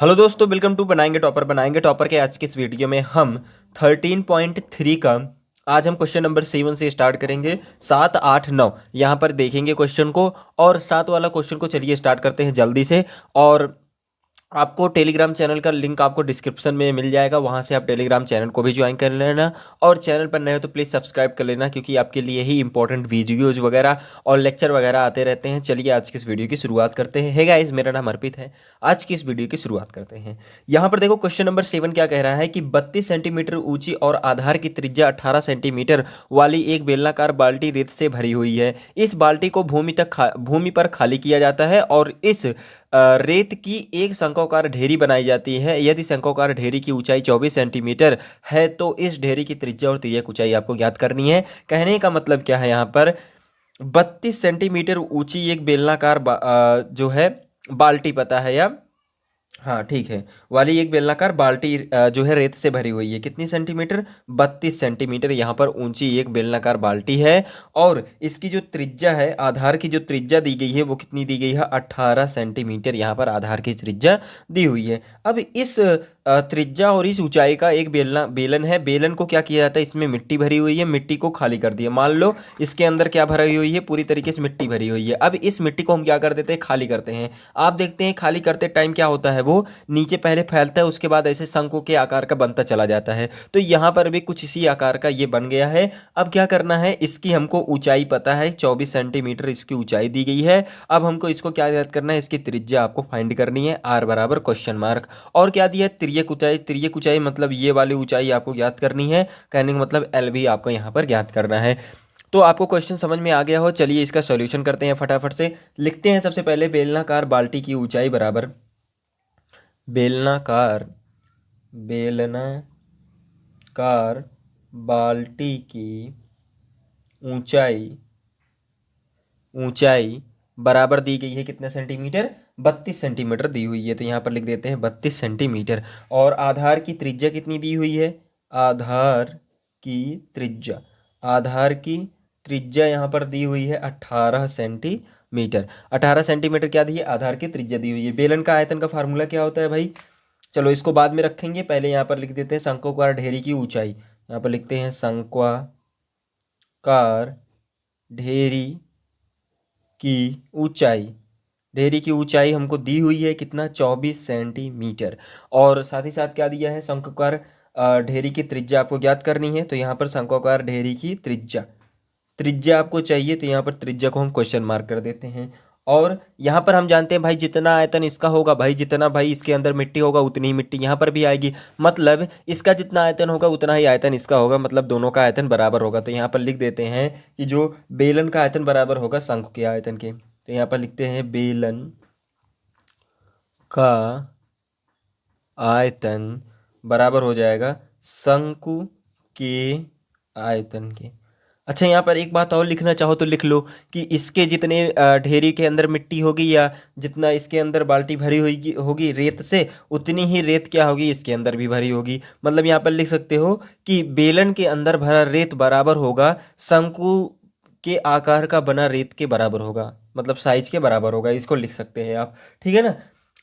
Hello दोस्तों, welcome to बनाएंगे topper के आज के इस वीडियो में हम 13.3 का आज हम क्वेश्चन नंबर 7 से स्टार्ट करेंगे। 7, 8, 9 यहाँ पर देखेंगे क्वेश्चन को। और 7 वाला क्वेश्चन को चलिए स्टार्ट करते हैं जल्दी से। और आपको टेलीग्राम चैनल का लिंक आपको डिस्क्रिप्शन में मिल जाएगा, वहाँ से आप टेलीग्राम चैनल को भी ज्वाइन कर लेना। और चैनल पर नए हो तो प्लीज़ सब्सक्राइब कर लेना, क्योंकि आपके लिए ही इंपॉर्टेंट वीडियोज़ वगैरह और लेक्चर वगैरह आते रहते हैं। चलिए आज की इस वीडियो की शुरुआत करते हैं। हे गाइस, मेरा नाम अर्पित है। आज की इस वीडियो की शुरुआत करते हैं। यहाँ पर देखो क्वेश्चन नंबर 7 क्या कह रहा है कि 32 सेंटीमीटर ऊंची और आधार की त्रिज्या 18 सेंटीमीटर वाली एक बेलनाकार बाल्टी रेत से भरी हुई है। इस बाल्टी को भूमि पर खाली किया जाता है और इस रेत की एक शंक्वाकार ढेरी बनाई जाती है। यदि शंक्वाकार ढेरी की ऊंचाई 24 सेंटीमीटर है तो इस ढेरी की त्रिज्या और तिर्यक ऊंचाई आपको ज्ञात करनी है। कहने का मतलब क्या है, यहाँ पर 32 सेंटीमीटर ऊंची एक बेलनाकार जो है बाल्टी, पता है या हाँ ठीक है, वाली एक बेलनाकार बाल्टी जो है रेत से भरी हुई है। कितनी सेंटीमीटर? 32 सेंटीमीटर यहाँ पर ऊंची एक बेलनाकार बाल्टी है। और इसकी जो त्रिज्या है, आधार की जो त्रिज्या दी गई है वो कितनी दी गई है? 18 सेंटीमीटर यहाँ पर आधार की त्रिज्या दी हुई है। अब इस त्रिज्या और इस ऊंचाई का एक बेलन है। बेलन को क्या किया जाता है, इसमें मिट्टी भरी हुई है, मिट्टी को खाली कर दिया। मान लो इसके अंदर क्या भरी हुई है, पूरी तरीके से मिट्टी भरी हुई है। अब इस मिट्टी को हम क्या कर देते हैं, खाली करते हैं। आप देखते हैं खाली करते टाइम क्या होता है, वो नीचे पहले फैलता है, उसके बाद ऐसे शंकु के आकार का बनता चला जाता है। तो यहाँ पर भी कुछ इसी आकार का ये बन गया है। अब क्या करना है, इसकी हमको ऊंचाई पता है, 24 सेंटीमीटर इसकी ऊंचाई दी गई है। अब हमको इसको क्या याद करना है, इसकी त्रिज्या आपको फाइंड करनी है। आर बराबर क्वेश्चन मार्क, और क्या दिया है, तिर्यक ऊंचाई। तिर्यक ऊंचाई मतलब ये वाली ऊंचाई आपको ज्ञात करनी है। कहने का मतलब एल भी आपको यहाँ पर ज्ञात करना है। तो आपको क्वेश्चन समझ में आ गया हो। चलिए इसका सॉल्यूशन करते हैं फटाफट से। लिखते हैं सबसे पहले बेलनाकार बाल्टी की ऊंचाई बराबर बेलनाकार बेलनाकार बाल्टी की ऊंचाई ऊंचाई बराबर दी गई है कितने सेंटीमीटर? 32 सेंटीमीटर दी हुई है। तो यहाँ पर लिख देते हैं 32 सेंटीमीटर। और आधार की त्रिज्या कितनी दी हुई है? आधार की त्रिज्या आधार की त्रिज्या यहाँ पर दी हुई है 18 सेंटीमीटर। 18 सेंटीमीटर क्या दी है? आधार की त्रिज्या दी हुई है। बेलन का आयतन का फार्मूला क्या होता है भाई? चलो इसको बाद में रखेंगे, पहले यहाँ पर लिख देते हैं शंक्वाकार ढेरी की ऊंचाई। यहाँ पर लिखते हैं शंक्वाकार ढेरी की ऊंचाई। ढेरी की ऊंचाई हमको दी हुई है कितना? 24 सेंटीमीटर। और साथ ही साथ क्या दिया है, शंक्वाकार ढेरी की त्रिज्या आपको ज्ञात करनी है। तो यहाँ पर शंक्वाकार ढेरी की त्रिज्या त्रिज्या आपको चाहिए, तो यहाँ पर त्रिज्या को हम क्वेश्चन मार्क कर देते हैं। और यहाँ पर हम जानते हैं भाई, जितना आयतन इसका होगा भाई, जितना भाई इसके अंदर मिट्टी होगा उतनी ही मिट्टी यहाँ पर भी आएगी। मतलब इसका जितना आयतन होगा उतना ही आयतन इसका होगा, मतलब दोनों का आयतन बराबर होगा। तो यहाँ पर लिख देते हैं कि जो बेलन का आयतन बराबर होगा शंकु के आयतन के। तो यहाँ पर लिखते हैं बेलन का आयतन बराबर हो जाएगा शंकु के आयतन के। अच्छा, यहाँ पर एक बात और लिखना चाहो तो लिख लो कि इसके जितने ढेरी के अंदर मिट्टी होगी, या जितना इसके अंदर बाल्टी भरी होगी होगी रेत से, उतनी ही रेत क्या होगी, इसके अंदर भी भरी होगी। मतलब यहाँ पर लिख सकते हो कि बेलन के अंदर भरा रेत बराबर होगा शंकु के आकार का बना रेत के बराबर होगा, मतलब साइज के बराबर होगा। इसको लिख सकते हैं आप, ठीक है ना।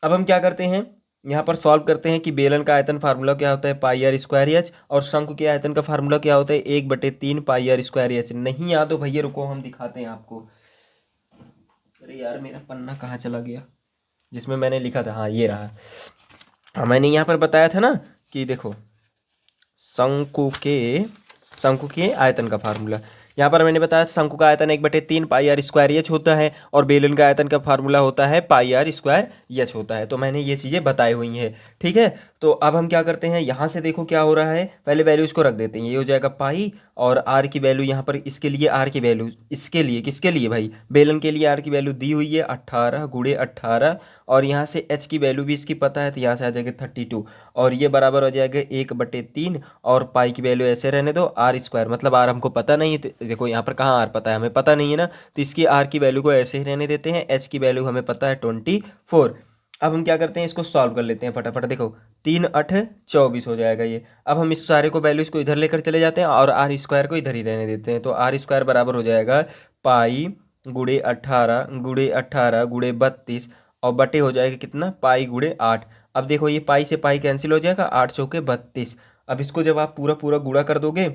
अब हम क्या करते हैं, यहाँ पर सॉल्व करते हैं कि बेलन का आयतन फार्मूला क्या होता है, पाई आर स्क्वायर एच। और शंकु के आयतन का फार्मूला क्या होता है, 1/3 पाई आर स्क्वायर एच। नहीं याद हो भैया, रुको हम दिखाते हैं आपको। अरे यार, मेरा पन्ना कहाँ चला गया जिसमें मैंने लिखा था? हाँ, ये रहा। हाँ, मैंने यहाँ पर बताया था ना कि देखो शंकु के आयतन का फार्मूला। यहाँ पर मैंने बताया शंकु का आयतन 1/3 पाई आर स्क्वायर एच होता है, और बेलन का आयतन का फार्मूला होता है पाई आर स्क्वायर एच होता है। तो मैंने ये चीज़ें बताई हुई हैं, ठीक है। तो अब हम क्या करते हैं, यहाँ से देखो क्या हो रहा है, पहले वैल्यू इसको रख देते हैं। ये हो जाएगा पाई, और आर की वैल्यू यहाँ पर इसके लिए, आर की वैल्यू इसके लिए, किसके लिए भाई, बेलन के लिए आर की वैल्यू दी हुई है 18 गुणे 18। और यहाँ से एच की वैल्यू भी इसकी पता है, तो यहाँ से आ जाएगा 32। और ये बराबर हो जाएगा 1/3। और पाई की वैल्यू ऐसे रहने दो, आर स्क्वायर, मतलब आर हमको पता नहीं है। तो देखो यहाँ पर कहाँ आर पता है, हमें पता नहीं है ना, तो इसकी आर की वैल्यू को ऐसे ही रहने देते हैं। एच की वैल्यू हमें पता है 24। अब हम क्या करते हैं, इसको सॉल्व कर लेते हैं फटाफट। देखो 3 8 24 हो जाएगा ये। अब हम इस सारे को वैल्यूज को इधर लेकर चले जाते हैं, और आर स्क्वायर को इधर ही रहने देते हैं। तो आर स्क्वायर बराबर हो जाएगा पाई गुणे 18 गुणे 32, और बटे हो जाएगा कितना, पाई गुणे 8। अब देखो ये पाई से पाई कैंसिल हो जाएगा, 8 चौके 32। अब इसको जब आप पूरा पूरा गुणा कर दोगे,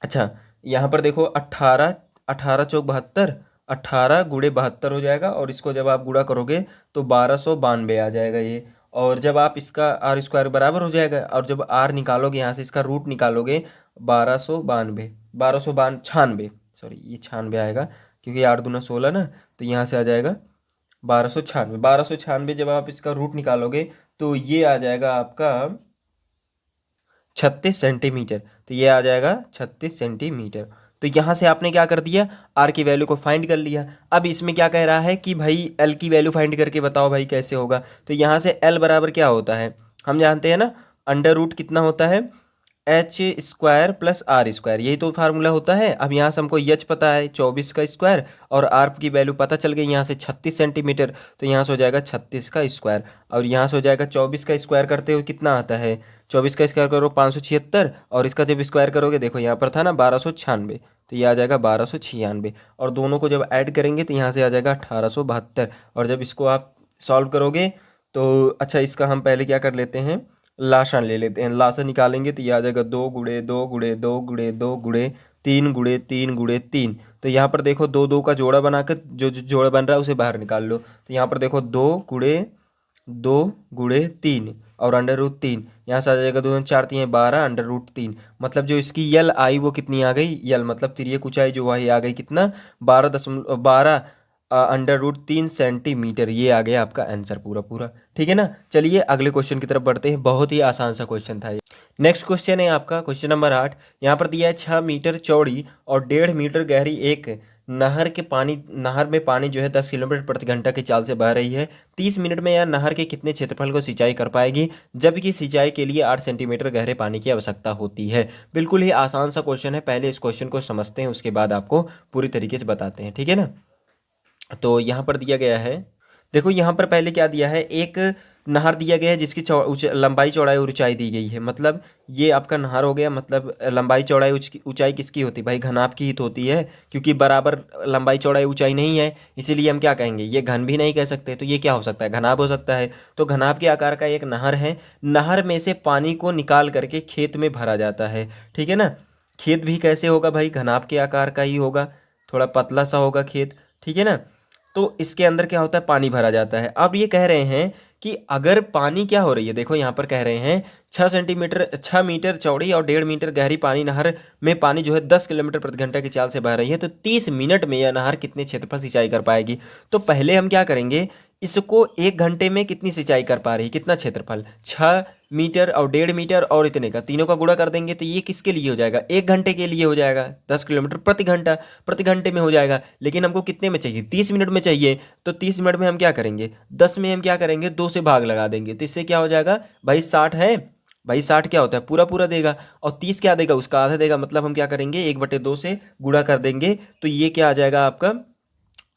अच्छा यहाँ पर देखो 18, 18 चौक 72, 18 × 72 हो जाएगा, और इसको जब आप गुणा करोगे तो 1292 आ जाएगा ये। और जब आप इसका आर स्क्वायर बराबर हो जाएगा, और जब आर निकालोगे यहाँ से, इसका रूट निकालोगे, 1292, 1296, सॉरी ये 96 आएगा क्योंकि 8 × 2 = 16 ना, तो यहाँ से आ जाएगा 1296। 1296 जब आप इसका रूट निकालोगे तो ये आ जाएगा आपका 36 सेंटीमीटर। तो ये आ जाएगा 36 सेंटीमीटर। तो यहाँ से आपने क्या कर दिया, आर की वैल्यू को फाइंड कर लिया। अब इसमें क्या कह रहा है कि भाई एल की वैल्यू फाइंड करके बताओ भाई कैसे होगा। तो यहाँ से एल बराबर क्या होता है, हम जानते हैं ना, अंडर रूट कितना होता है, h square plus r square, यही तो फार्मूला होता है। अब यहाँ से हमको एच पता है 24 का स्क्वायर, और आर की वैल्यू पता चल गई यहाँ से 36 सेंटीमीटर, तो यहाँ से हो जाएगा 36 का स्क्वायर। और यहाँ से हो जाएगा 24 का स्क्वायर करते हुए कितना आता है, 24 का स्क्वायर करो 576, और इसका जब स्क्वायर करोगे देखो यहाँ पर था ना 1296, तो ये आ जाएगा 1296, और दोनों को जब ऐड करेंगे तो यहाँ से आ जाएगा 1872। और जब इसको आप सॉल्व करोगे तो अच्छा इसका हम पहले क्या कर लेते हैं, लासान ले लेते हैं। लासान निकालेंगे तो ये आ जाएगा 2 × 2 × 2 × 2 × 3 × 3 × 3। तो यहाँ पर देखो 2 2 का जोड़ा बनाकर जो जो जोड़ा बन रहा है उसे बाहर निकाल लो। तो यहाँ पर देखो 2 × 2 × 3, और अंडर रूट 3, यहाँ से आ जाएगा 2 2 4 3 12 अंडर रूट 3। मतलब जो इसकी यल आई वो कितनी आ गई, यल मतलब तिर्यक ऊंचाई जो वही आ गई कितना, 12 अंडर रूट 3 सेंटीमीटर। ये आ गया आपका आंसर पूरा पूरा, ठीक है ना। चलिए अगले क्वेश्चन की तरफ बढ़ते हैं, बहुत ही आसान सा क्वेश्चन था ये। नेक्स्ट क्वेश्चन है आपका क्वेश्चन नंबर 8। यहाँ पर दिया है 6 मीटर चौड़ी और 1.5 मीटर गहरी एक नहर में पानी जो है 10 किलोमीटर प्रति घंटा की चाल से बह रही है। 30 मिनट में यह नहर के कितने क्षेत्रफल को सिंचाई कर पाएगी, जबकि सिंचाई के लिए 8 सेंटीमीटर गहरे पानी की आवश्यकता होती है। बिल्कुल ही आसान सा क्वेश्चन है, पहले इस क्वेश्चन को समझते हैं, उसके बाद आपको पूरी तरीके से बताते हैं, ठीक है ना। तो यहाँ पर दिया गया है, देखो यहाँ पर पहले क्या दिया है, एक नहर दिया गया है जिसकी लंबाई चौड़ाई और ऊंचाई दी गई है। मतलब ये आपका नहर हो गया, मतलब लंबाई चौड़ाई ऊंचाई किसकी होती है भाई, घनाभ की ही तो होती है, क्योंकि बराबर लंबाई चौड़ाई ऊंचाई नहीं है, इसीलिए हम क्या कहेंगे, ये घन भी नहीं कह सकते, तो ये क्या हो सकता है, घनाभ हो सकता है। तो घनाभ के आकार का एक नहर है, नहर में से पानी को निकाल करके खेत में भरा जाता है, ठीक है ना। खेत भी कैसे होगा भाई, घनाभ के आकार का ही होगा, थोड़ा पतला सा होगा खेत, ठीक है ना। तो इसके अंदर क्या होता है, पानी भरा जाता है। अब ये कह रहे हैं कि अगर पानी क्या हो रही है, देखो यहाँ पर कह रहे हैं 6 मीटर चौड़ी और 1.5 मीटर गहरी पानी नहर में पानी जो है 10 किलोमीटर प्रति घंटा की चाल से बह रही है, तो 30 मिनट में यह नहर कितने क्षेत्रफल सिंचाई कर पाएगी। तो पहले हम क्या करेंगे, इसको 1 घंटे में कितनी सिंचाई कर पा रही है, कितना क्षेत्रफल, 6 मीटर और 1.5 मीटर और इतने का, तीनों का गुणा कर देंगे तो ये किसके लिए हो जाएगा, 1 घंटे के लिए हो जाएगा, 10 किलोमीटर प्रति घंटे में हो जाएगा। लेकिन हमको कितने में चाहिए, 30 मिनट में चाहिए। तो 30 मिनट में हम क्या करेंगे, 10 में हम क्या करेंगे, 2 से भाग लगा देंगे, तो इससे क्या हो जाएगा भाई 60 है, भाई 60 क्या होता है, पूरा पूरा देगा, और 30 क्या देगा, उसका आधा देगा। मतलब हम क्या करेंगे, 1/2 से गुणा कर देंगे, तो ये क्या आ जाएगा आपका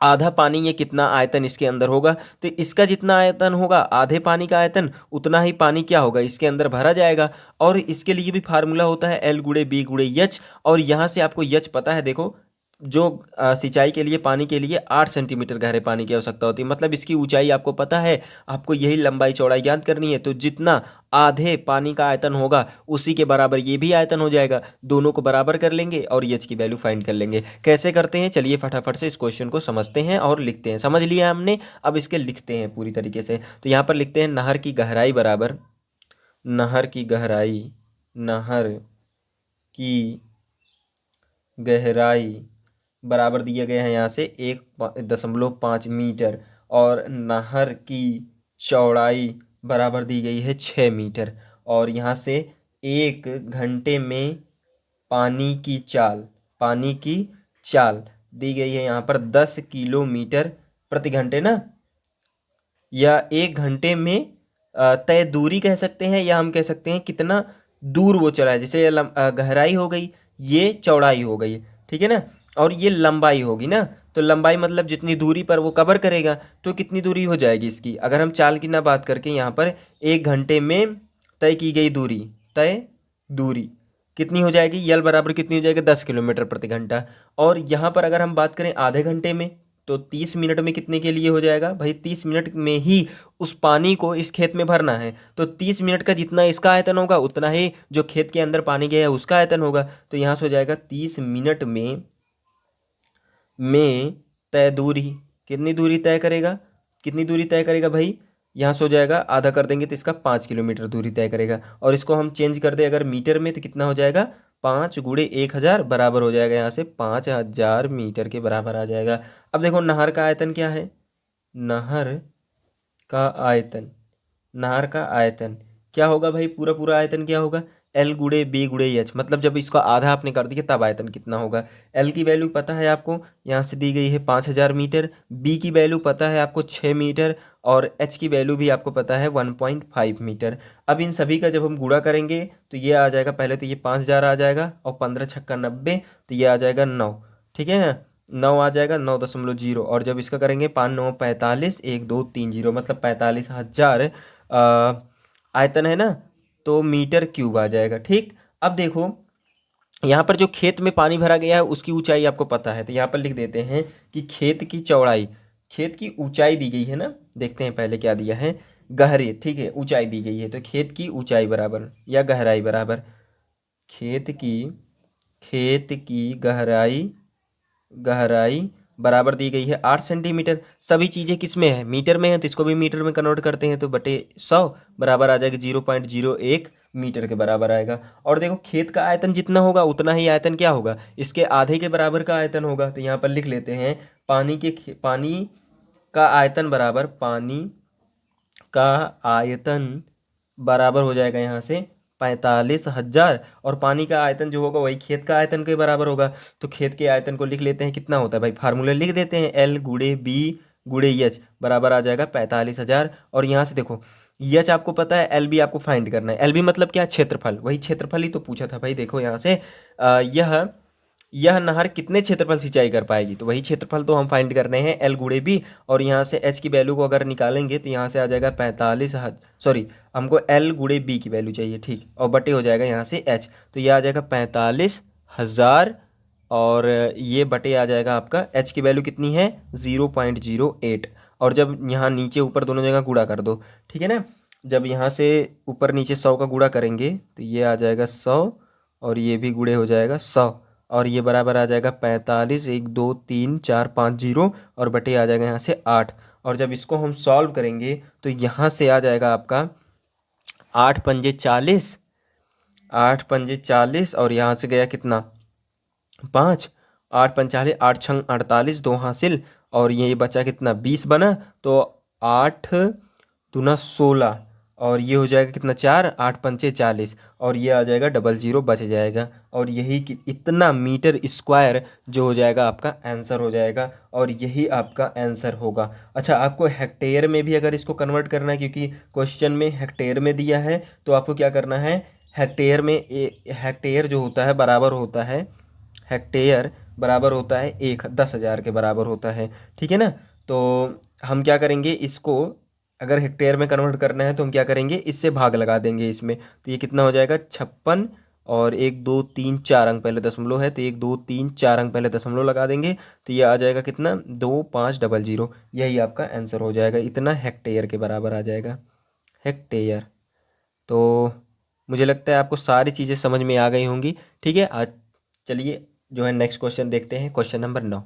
आधा पानी। ये कितना आयतन इसके अंदर होगा, तो इसका जितना आयतन होगा, आधे पानी का आयतन, उतना ही पानी क्या होगा इसके अंदर भरा जाएगा। और इसके लिए भी फार्मूला होता है L × B × H, और यहाँ से आपको H पता है, देखो जो सिंचाई के लिए पानी के लिए 8 सेंटीमीटर गहरे पानी की आवश्यकता होती है, मतलब इसकी ऊंचाई आपको पता है, आपको यही लंबाई चौड़ाई ज्ञात करनी है। तो जितना आधे पानी का आयतन होगा उसी के बराबर ये भी आयतन हो जाएगा, दोनों को बराबर कर लेंगे और एच की वैल्यू फाइंड कर लेंगे। कैसे करते हैं, चलिए फटाफट से इस क्वेश्चन को समझते हैं और लिखते हैं। समझ लिया हमने, अब इसके लिखते हैं पूरी तरीके से। तो यहाँ पर लिखते हैं नहर की गहराई बराबर, नहर की गहराई, नहर की गहराई बराबर दिया गया है यहाँ से 1.5 मीटर, और नहर की चौड़ाई बराबर दी गई है 6 मीटर, और यहाँ से 1 घंटे में पानी की चाल दी गई है यहाँ पर 10 किलोमीटर प्रति घंटे ना, या 1 घंटे में तय दूरी कह सकते हैं, या हम कह सकते हैं कितना दूर वो चला है। जैसे ये गहराई हो गई, ये चौड़ाई हो गई, ठीक है ना, और ये लंबाई होगी ना। तो लंबाई मतलब जितनी दूरी पर वो कवर करेगा, तो कितनी दूरी हो जाएगी इसकी। अगर हम चाल की ना बात करके यहाँ पर 1 घंटे में तय की गई दूरी, तय दूरी कितनी हो जाएगी, यल बराबर कितनी हो जाएगी 10 किलोमीटर प्रति घंटा। और यहाँ पर अगर हम बात करें आधे घंटे में, तो 30 मिनट में कितने के लिए हो जाएगा भाई? 30 मिनट में ही उस पानी को इस खेत में भरना है, तो 30 मिनट का जितना इसका आयतन होगा उतना ही जो खेत के अंदर पानी गया है उसका आयतन होगा। तो यहाँ से हो जाएगा 30 मिनट में तय दूरी, कितनी दूरी तय करेगा? कितनी दूरी तय करेगा भाई? यहाँ से हो जाएगा आधा कर देंगे तो इसका 5 किलोमीटर दूरी तय करेगा। और इसको हम चेंज कर दें अगर मीटर में तो कितना हो जाएगा? 5 × 1000 बराबर हो जाएगा, यहाँ से 5000 मीटर के बराबर आ जाएगा। अब देखो नहर का आयतन क्या है? नहर का आयतन, नहर का आयतन क्या होगा भाई? पूरा पूरा आयतन क्या होगा? L × B × H, मतलब जब इसका आधा आपने कर दिया तब आयतन कितना होगा? L की वैल्यू पता है आपको, यहाँ से दी गई है 5000 मीटर, B की वैल्यू पता है आपको 6 मीटर, और H की वैल्यू भी आपको पता है 1.5 मीटर। अब इन सभी का जब हम गुणा करेंगे तो ये आ जाएगा, पहले तो ये 5000 आ जाएगा और 15 छक्का 90, तो ये आ जाएगा 9, ठीक है ना? 9 आ जाएगा, 9.0, और जब इसका करेंगे 5 9 45 1 2 3 0, मतलब 45,000 आयतन है ना, तो मीटर क्यूब आ जाएगा। ठीक, अब देखो यहाँ पर जो खेत में पानी भरा गया है उसकी ऊंचाई आपको पता है, तो यहाँ पर लिख देते हैं कि खेत की चौड़ाई, खेत की ऊंचाई दी गई है ना, देखते हैं पहले क्या दिया है, गहरी, ठीक है, ऊंचाई दी गई है, तो खेत की ऊंचाई बराबर या गहराई बराबर खेत की गहराई, गहराई बराबर दी गई है 8 सेंटीमीटर। सभी चीज़ें किस में है? मीटर में है, तो इसको भी मीटर में कन्वर्ट करते हैं, तो बटे 100 बराबर आ जाएगा 0.01 मीटर के बराबर आएगा। और देखो खेत का आयतन जितना होगा उतना ही आयतन क्या होगा? इसके आधे के बराबर का आयतन होगा। तो यहाँ पर लिख लेते हैं पानी का आयतन बराबर, पानी का आयतन बराबर हो जाएगा यहाँ से 45,000, और पानी का आयतन जो होगा वही खेत का आयतन के बराबर होगा। तो खेत के आयतन को लिख लेते हैं, कितना होता है भाई? फार्मूले लिख देते हैं, L × B × H बराबर आ जाएगा 45,000। और यहाँ से देखो H आपको पता है, LB आपको फाइंड करना है। LB मतलब क्या? क्षेत्रफल, वही क्षेत्रफल ही तो पूछा था भाई। देखो यहाँ से यह नहर कितने क्षेत्रफल सिंचाई कर पाएगी, तो वही क्षेत्रफल तो हम फाइंड कर रहे हैं, L × B, और यहाँ से H की वैल्यू को अगर निकालेंगे तो यहाँ से आ जाएगा 45,000, सॉरी हमको L × B की वैल्यू चाहिए, ठीक, और बटे हो जाएगा यहाँ से H, तो ये आ जाएगा 45,000, और ये बटे आ जाएगा आपका H की वैल्यू कितनी है? 0.08, और जब यहाँ नीचे ऊपर दोनों जगह गुणा कर दो, ठीक है ना, जब यहाँ से ऊपर नीचे 100 का गुणा करेंगे तो ये आ जाएगा 100, और ये भी गुणे हो जाएगा 100, और ये बराबर आ जाएगा 45, 1 2 3 4 5 0, और बटे आ जाएगा यहाँ से 8। और जब इसको हम सॉल्व करेंगे तो यहाँ से आ जाएगा आपका 8 पंजे 40, 8 पंजे 40, और यहाँ से गया कितना? 5, 8 45, 8 छंग 48, 2 हासिल, और ये बचा कितना? 20 बना, तो 8 दूना 16, और ये हो जाएगा कितना? 4, 8 पंचे 40, और ये आ जाएगा 00 बच जाएगा, और यही कि इतना मीटर स्क्वायर जो हो जाएगा आपका आंसर हो जाएगा, और यही आपका आंसर होगा। अच्छा, आपको हेक्टेयर में भी अगर इसको कन्वर्ट करना है, क्योंकि क्वेश्चन में हेक्टेयर में दिया है, तो आपको क्या करना है, हेक्टेयर में हेक्टेयर जो होता है बराबर होता है, हेक्टेयर बराबर होता है 10,000 के बराबर होता है, ठीक है ना। तो हम क्या करेंगे, इसको अगर हेक्टेयर में कन्वर्ट करना है तो हम क्या करेंगे, इससे भाग लगा देंगे इसमें, तो ये कितना हो जाएगा? 56, और 1 2 3 4 अंक पहले दशमलव है, तो 1 2 3 4 अंक पहले दशमलव लगा देंगे, तो ये आ जाएगा कितना? 2500, यही आपका आंसर हो जाएगा, इतना हेक्टेयर के बराबर आ जाएगा, हेक्टेयर। तो मुझे लगता है आपको सारी चीज़ें समझ में आ गई होंगी, ठीक है। आज चलिए जो है नेक्स्ट क्वेश्चन देखते हैं, क्वेश्चन नंबर 9।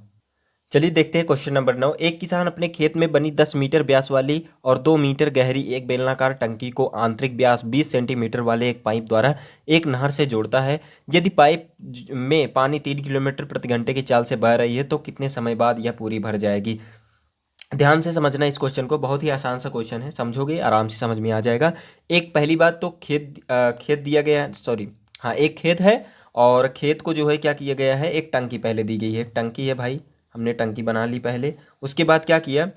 चलिए देखते हैं क्वेश्चन नंबर 9। एक किसान अपने खेत में बनी 10 मीटर व्यास वाली और 2 मीटर गहरी एक बेलनाकार टंकी को आंतरिक व्यास 20 सेंटीमीटर वाले एक पाइप द्वारा एक नहर से जोड़ता है। यदि पाइप में पानी 3 किलोमीटर प्रति घंटे की चाल से बह रही है तो कितने समय बाद यह पूरी भर जाएगी? ध्यान से समझना इस क्वेश्चन को, बहुत ही आसान सा क्वेश्चन है, समझोगे आराम से समझ में आ जाएगा। एक पहली बात तो खेत दिया गया है, सॉरी हाँ, एक खेत है, और खेत को जो है क्या किया गया है, एक टंकी पहले दी गई है, टंकी है भाई, हमने टंकी बना ली पहले। उसके बाद क्या किया,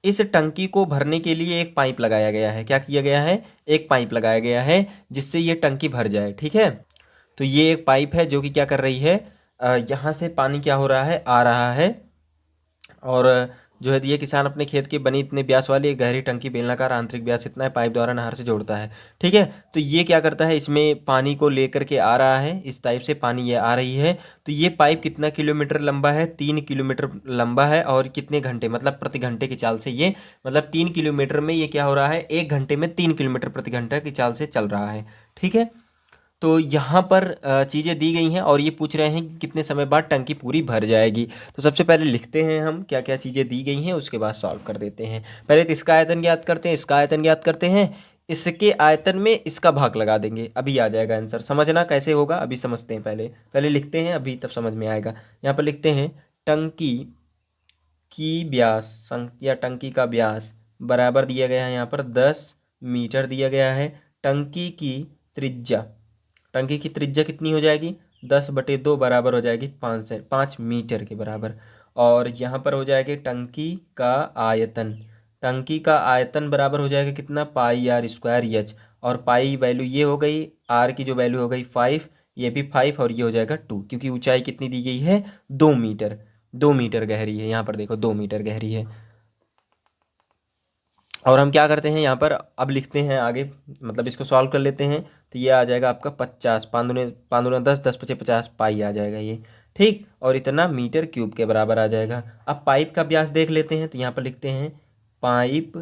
इस टंकी को भरने के लिए एक पाइप लगाया गया है, क्या किया गया है, एक पाइप लगाया गया है जिससे ये टंकी भर जाए, ठीक है। तो ये एक पाइप है जो कि क्या कर रही है, यहाँ से पानी क्या हो रहा है, आ रहा है, और जो है, ये किसान अपने खेत की बनी इतने ब्यास वाली एक गहरी टंकी बेलनाकार आंतरिक ब्यास इतना है पाइप द्वारा नहर से जोड़ता है। ठीक है, तो ये क्या करता है, इसमें पानी को लेकर के आ रहा है, इस टाइप से पानी ये आ रही है। तो ये पाइप कितना किलोमीटर लंबा है, 3 किलोमीटर लंबा है। और कितने घंटे, मतलब प्रति घंटे की चाल से ये, मतलब 3 किलोमीटर में ये क्या हो रहा है, 1 घंटे में 3 किलोमीटर प्रति घंटा की चाल से चल रहा है। ठीक है, तो यहाँ पर चीज़ें दी गई हैं और ये पूछ रहे हैं कि कितने समय बाद टंकी पूरी भर जाएगी। तो सबसे पहले लिखते हैं हम क्या क्या चीज़ें दी गई हैं, उसके बाद सॉल्व कर देते हैं। पहले तो इसका आयतन ज्ञात करते हैं, इसका आयतन ज्ञात करते हैं, इसके आयतन में इसका भाग लगा देंगे, अभी आ जाएगा आंसर। समझना कैसे होगा अभी समझते हैं, पहले पहले लिखते हैं, अभी तब समझ में आएगा। यहाँ पर लिखते हैं टंकी की व्यास या टंकी का व्यास बराबर दिया गया है, यहाँ पर 10 मीटर दिया गया है। टंकी की त्रिज्या, टंकी की त्रिज्या कितनी हो जाएगी, 10/2 बराबर हो जाएगी 5 मीटर के बराबर। और यहाँ पर हो जाएगी टंकी का आयतन, टंकी का आयतन बराबर हो जाएगा कितना, πr²h। और पाई वैल्यू ये हो गई, आर की जो वैल्यू हो गई 5, ये भी 5 और ये हो जाएगा 2, क्योंकि ऊंचाई कितनी दी गई है, 2 मीटर। 2 मीटर गहरी है, यहाँ पर देखो 2 मीटर गहरी है। और हम क्या करते हैं यहाँ पर, अब लिखते हैं आगे, मतलब इसको सॉल्व कर लेते हैं। तो ये आ जाएगा आपका 50, 5 दूने 10, 10×5 = 50 पाई आ जाएगा ये। ठीक, और इतना मीटर क्यूब के बराबर आ जाएगा। अब पाइप का व्यास देख लेते हैं, तो यहाँ पर लिखते हैं पाइप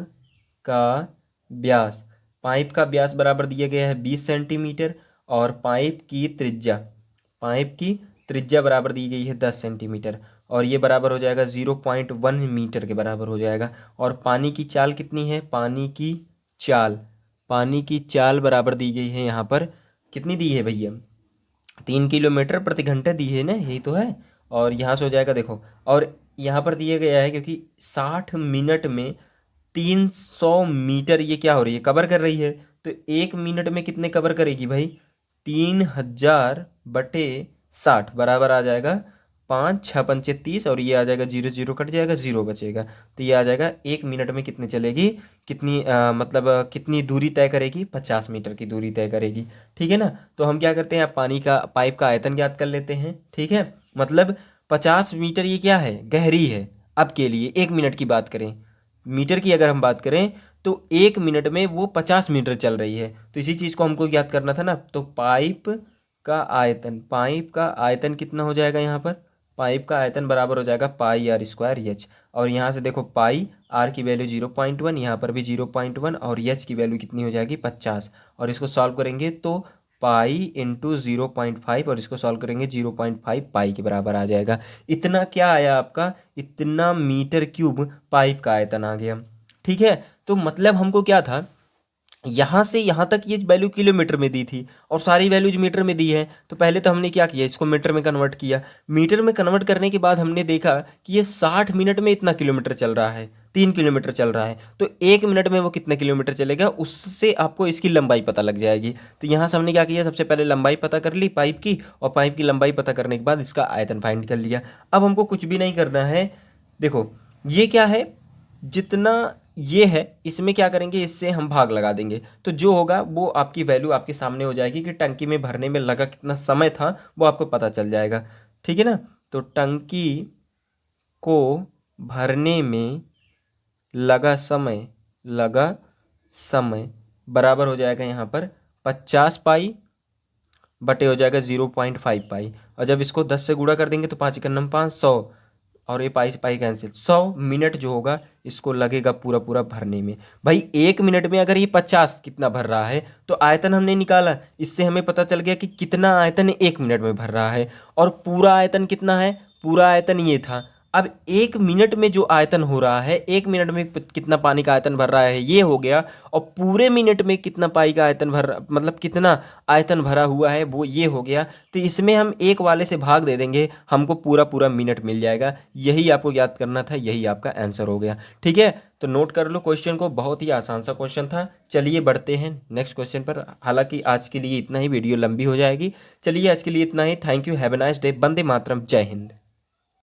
का व्यास, पाइप का व्यास बराबर दिया गया है 20 सेंटीमीटर। और पाइप की त्रिज्या, पाइप की त्रिज्या बराबर दी गई है 10 सेंटीमीटर। और ये बराबर हो जाएगा 0.1 मीटर के बराबर हो जाएगा। और पानी की चाल कितनी है, पानी की चाल, पानी की चाल बराबर दी गई है यहाँ पर, कितनी दी है भैया, 3 किलोमीटर प्रति घंटे दी है ना, यही तो है। और यहाँ से हो जाएगा देखो, और यहाँ पर दिया गया है क्योंकि 60 मिनट में 300 मीटर ये क्या हो रही है, कवर कर रही है। तो 1 मिनट में कितने कवर करेगी भाई, 3000/60 बराबर आ जाएगा 5×6=30। और ये आ जाएगा 0 0 कट जाएगा, 0 बचेगा। तो ये आ जाएगा 1 मिनट में कितने चलेगी, कितनी मतलब कितनी दूरी तय करेगी, 50 मीटर की दूरी तय करेगी। ठीक है ना, तो हम क्या करते हैं, आप पानी का पाइप का आयतन ज्ञात कर लेते हैं। ठीक है, मतलब 50 मीटर ये क्या है, गहरी है। अब के लिए 1 मिनट की बात करें, मीटर की अगर हम बात करें तो 1 मिनट में वो 50 मीटर चल रही है। तो इसी चीज़ को हमको याद करना था ना। तो पाइप का आयतन, पाइप का आयतन कितना हो जाएगा यहाँ पर, पाइप का आयतन बराबर हो जाएगा πr²h। और यहाँ से देखो पाई, आर की वैल्यू 0.1, यहाँ पर भी 0.1, और एच की वैल्यू कितनी हो जाएगी 50। और इसको सॉल्व करेंगे तो पाई इंटू 0.5, और इसको सॉल्व करेंगे 0.5 पाई के बराबर आ जाएगा। इतना क्या आया आपका, इतना मीटर क्यूब पाइप का आयतन आ गया। ठीक है, तो मतलब हमको क्या था, यहाँ से यहाँ तक ये वैल्यू किलोमीटर में दी थी और सारी वैल्यूज मीटर में दी है। तो पहले तो हमने क्या किया, इसको मीटर में कन्वर्ट किया। मीटर में कन्वर्ट करने के बाद हमने देखा कि ये 60 मिनट में इतना किलोमीटर चल रहा है, 3 किलोमीटर चल रहा है। तो 1 मिनट में वो कितने किलोमीटर चलेगा, उससे आपको इसकी लंबाई पता लग जाएगी। तो यहाँ से हमने क्या किया, सबसे पहले लंबाई पता कर ली पाइप की, और पाइप की लंबाई पता करने के बाद इसका आयतन फाइंड कर लिया। अब हमको कुछ भी नहीं करना है। देखो ये क्या है, जितना ये है इसमें क्या करेंगे, इससे हम भाग लगा देंगे। तो जो होगा वो आपकी वैल्यू आपके सामने हो जाएगी कि टंकी में भरने में लगा कितना समय था, वो आपको पता चल जाएगा। ठीक है ना, तो टंकी को भरने में लगा समय बराबर हो जाएगा यहाँ पर 50 पाई बटे हो जाएगा 0.5 पाई। और जब इसको 10 से गुणा कर देंगे तो 5×5 = 100, और ये पाई से पाई कैंसिल, 100 मिनट जो होगा इसको लगेगा पूरा पूरा भरने में। भाई 1 मिनट में अगर ये 50 कितना भर रहा है, तो आयतन हमने निकाला, इससे हमें पता चल गया कि कितना आयतन 1 मिनट में भर रहा है। और पूरा आयतन कितना है, पूरा आयतन ये था। अब 1 मिनट में जो आयतन हो रहा है, 1 मिनट में कितना पानी का आयतन भर रहा है ये हो गया, और पूरे मिनट में कितना पानी का आयतन मतलब कितना आयतन भरा हुआ है वो ये हो गया। तो इसमें हम एक वाले से भाग दे देंगे, हमको पूरा पूरा मिनट मिल जाएगा। यही आपको याद करना था, यही आपका आंसर हो गया। ठीक है, तो नोट कर लो क्वेश्चन को, बहुत ही आसान सा क्वेश्चन था। चलिए बढ़ते हैं नेक्स्ट क्वेश्चन पर। हालांकि आज के लिए इतना ही, वीडियो लंबी हो जाएगी। चलिए आज के लिए इतना ही। Thank you, have a nice day. वंदे मातरम, जय हिंद।